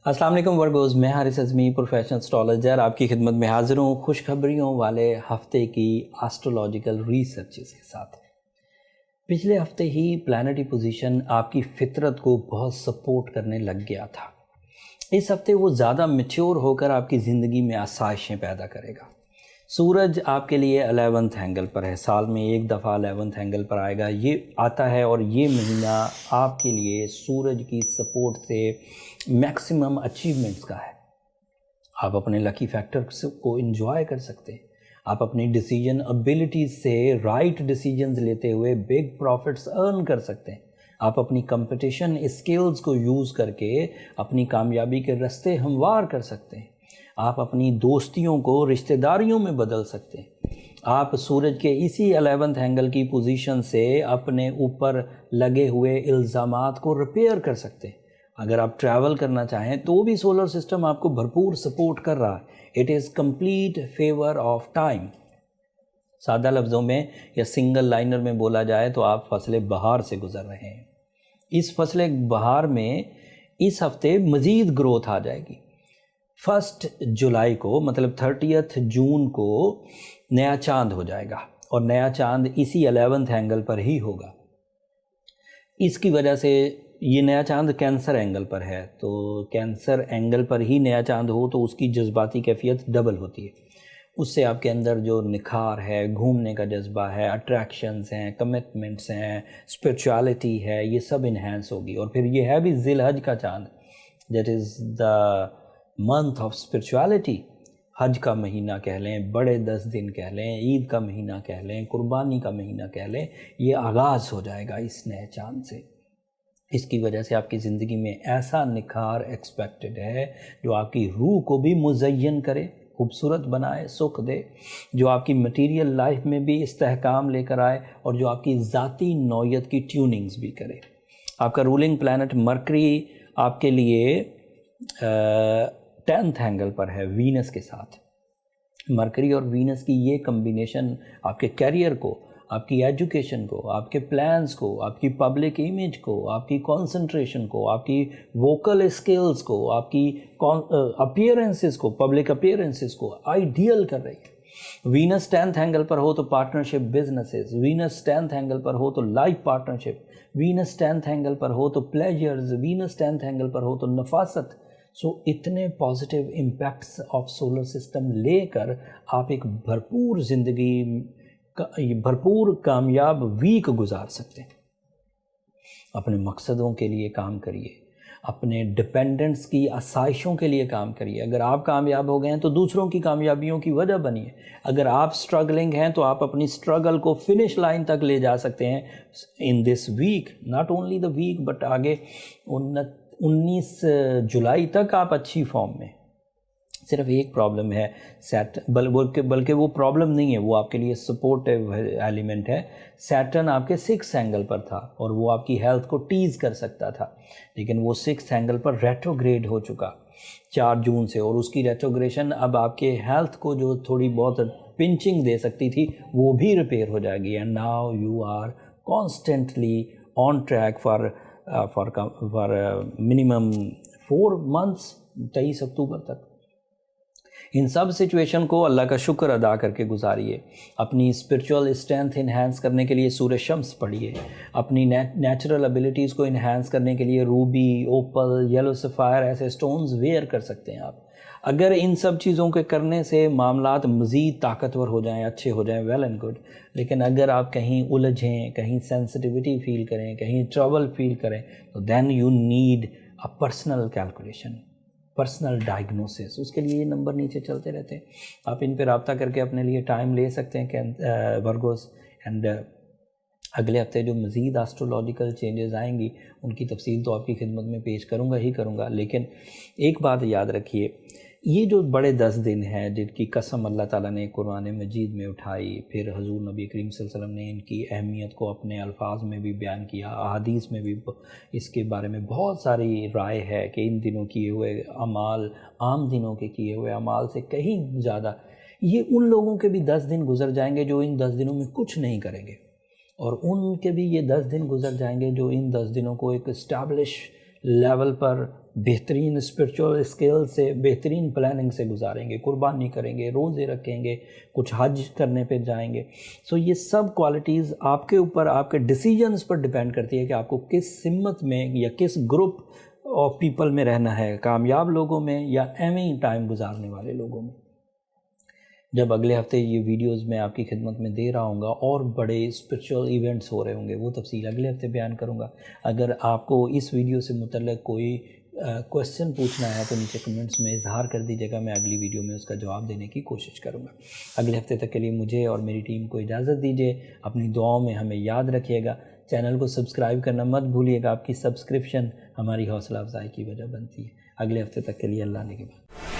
अस्सलाम वालेकुम वर्गोज़, मैं हारिस अज़मी प्रोफेशनल एस्ट्रोलॉजर आपकी खिदमत में हाज़िर हूँ खुशखबरियों वाले हफ़्ते की एस्ट्रोलॉजिकल रिसर्चेस के साथ। पिछले हफ़्ते ही प्लैनेटरी पोजीशन आपकी फ़ितरत को बहुत सपोर्ट करने लग गया था। इस हफ़्ते वो ज़्यादा मैच्योर होकर आपकी ज़िंदगी में आसाइशें पैदा करेगा। सूरज आपके लिए 11th एंगल पर है, साल में एक दफ़ा 11th एंगल पर आएगा, ये आता है और ये महीना आपके लिए सूरज की सपोर्ट से मैक्सिमम अचीवमेंट्स का है। आप अपने लकी फैक्टर्स को एंजॉय कर सकते हैं। आप अपनी डिसीजन एबिलिटीज़ से राइट डिसीजंस लेते हुए बिग प्रॉफिट्स अर्न कर सकते हैं। आप अपनी कंपटीशन स्किल्स को यूज़ करके अपनी कामयाबी के रास्ते हमवार कर सकते हैं। आप अपनी दोस्तियों को रिश्तेदारियों में बदल सकते हैं। आप सूरज के इसी 11th एंगल की पोजीशन से अपने ऊपर लगे हुए इल्ज़ामात को रिपेयर कर सकते हैं। अगर आप ट्रैवल करना चाहें तो भी सोलर सिस्टम आपको भरपूर सपोर्ट कर रहा है। It is complete favour of time. सादा लफ्ज़ों में या सिंगल लाइनर में बोला जाए तो आप फसले बहार से गुज़र रहे हैं। इस फसले बहार में इस हफ़्ते मज़ीद ग्रोथ आ जाएगी। 1 जुलाई को मतलब 30 जून को नया चांद हो जाएगा और नया चांद इसी 11th एंगल पर ही होगा। इसकी वजह से ये नया चांद कैंसर एंगल पर है, तो कैंसर एंगल पर ही नया चांद हो तो उसकी जज्बाती कैफियत डबल होती है। उससे आपके अंदर जो निखार है, घूमने का जज्बा है, अट्रैक्शंस हैं, कमिटमेंट्स हैं, स्पिरिचुअलिटी है, ये सब इन्हेंस होगी। और फिर ये है भी ज़िलहज का चांद, that is the month of spirituality. हज का महीना कह लें, बड़े 10 दिन कह लें, ईद का महीना कह लें, कुर्बानी का महीना कह लें, ये आगाज़ हो जाएगा इस नए चांद से। इसकी वजह से आपकी ज़िंदगी में ऐसा निखार एक्सपेक्टेड है जो आपकी रूह को भी मुज़य्यन करे, खूबसूरत बनाए, सुख दे, जो आपकी मटीरियल लाइफ में भी इस्तेहकाम लेकर आए और जो आपकी ज़ाती नौयत की ट्यूनिंग्स भी करे। आपका रूलिंग प्लैनेट मरकरी आपके लिए 10th एंगल पर है वीनस के साथ। मरकरी और वीनस की ये कम्बिनेशन आपके कैरियर को, आपकी एजुकेशन को, आपके प्लान्स को, आपकी पब्लिक इमेज को, आपकी कंसंट्रेशन को, आपकी वोकल स्किल्स को, आपकी अपीयरेंसेस को, पब्लिक अपीयरेंसेस को आइडियल कर रही है। वीनस 10th एंगल पर हो तो partnership businesses, Venus 10th angle पर हो तो life partnership, Venus 10th angle पर हो तो प्लेजर्स, वीनस 10th एंगल पर हो तो नफासत। इतने positive impacts of solar system लेकर आप एक भरपूर ज़िंदगी, भरपूर कामयाब वीक गुजार सकते हैं। अपने मकसदों के लिए काम करिए, अपने डिपेंडेंट्स की आसाइशों के लिए काम करिए। अगर आप कामयाब हो गए हैं तो दूसरों की कामयाबियों की वजह बनिए। अगर आप स्ट्रगलिंग हैं तो आप अपनी स्ट्रगल को फिनिश लाइन तक ले जा सकते हैं in this week, not only the week but आगे 19 जुलाई तक आप अच्छी फॉर्म में। सिर्फ एक प्रॉब्लम है बल्कि वो प्रॉब्लम नहीं है, वो आपके लिए सपोर्टिव एलिमेंट है। सैटर्न आपके 6th एंगल पर था और वो आपकी हेल्थ को टीज़ कर सकता था, लेकिन वो 6th एंगल पर रेट्रोग्रेड हो चुका 4 जून से, और उसकी रेट्रोग्रेशन अब आपके हेल्थ को जो थोड़ी बहुत पिंचिंग दे सकती थी वो भी रिपेयर हो जाएगी। And now you are constantly on track for minimum 4 months 23 October तक। इन सब सिचुएशन को अल्लाह का शुक्र अदा करके गुजारिए। अपनी स्पिरिचुअल स्ट्रेंथ इन्हांस करने के लिए सूरज शम्स पढ़िए। अपनी नेचुरल एबिलिटीज़ को इन्हांस करने के लिए रूबी, ओपल, येलो सफ़ायर ऐसे स्टोन्स वेयर कर सकते हैं आप। अगर इन सब चीज़ों के करने से मामलात मज़ीद ताकतवर हो जाएं, अच्छे हो जाएं, वेल एंड गुड। लेकिन अगर आप कहीं उलझें, कहीं सेंसिटिविटी फील करें, कहीं ट्रबल फील करें, तो then you need a personal calculation, personal diagnosis. उसके लिए ये नंबर नीचे चलते रहते हैं, आप इन पर रब्ता करके अपने लिए टाइम ले सकते हैं वर्गोस। एंड अगले हफ्ते जो मज़ीद एस्ट्रोलॉजिकल चेंजेस आएंगी उनकी तफसील तो आपकी खिदमत में पेश करूँगा ही करूँगा। लेकिन एक बात याद रखिए, ये जो बड़े 10 दिन हैं जिनकी कसम अल्लाह ताला ने कुरान मजीद में उठाई, फिर हजूर नबी करीम सल्लल्लाहु अलैहि वसल्लम ने इनकी अहमियत को अपने अल्फाज में भी बयान किया, अहादीस में भी इसके बारे में बहुत सारी राय है कि इन दिनों किए हुए अमाल आम दिनों के किए हुए अमाल से कहीं ज़्यादा, ये उन लोगों के भी 10 दिन गुजर जाएंगे जो इन 10 दिनों में कुछ नहीं करेंगे, और उनके भी ये 10 दिन गुजर जाएंगे जो इन 10 दिनों को एक इस्टेब्लिश لیول پر بہترین اسپرچول اسکل سے، بہترین پلاننگ سے گزاریں گے، قربانی کریں گے، روزے رکھیں گے، کچھ حج کرنے پہ جائیں گے. سو یہ سب کوالٹیز آپ کے اوپر، آپ کے ڈیسیجنز پر ڈیپینڈ کرتی ہے کہ آپ کو کس سمت میں یا کس گروپ آف پیپل میں رہنا ہے، کامیاب لوگوں میں یا ایویں ہی ٹائم گزارنے والے لوگوں میں. جب اگلے ہفتے یہ ویڈیوز میں آپ کی خدمت میں دے رہا ہوں گا اور بڑے اسپرچول ایونٹس ہو رہے ہوں گے، وہ تفصیل اگلے ہفتے بیان کروں گا. اگر آپ کو اس ویڈیو سے متعلق کوئی کویسچن پوچھنا ہے تو نیچے کمنٹس میں اظہار کر دیجیے گا، میں اگلی ویڈیو میں اس کا جواب دینے کی کوشش کروں گا. اگلے ہفتے تک کے لیے مجھے اور میری ٹیم کو اجازت دیجیے. اپنی دعاؤں میں ہمیں یاد رکھیے گا. چینل کو سبسکرائب کرنا مت بھولیے گا، آپ کی سبسکرپشن ہماری حوصلہ افزائی کی وجہ بنتی ہے. اگلے ہفتے تک کے لیے اللہ نگہبان.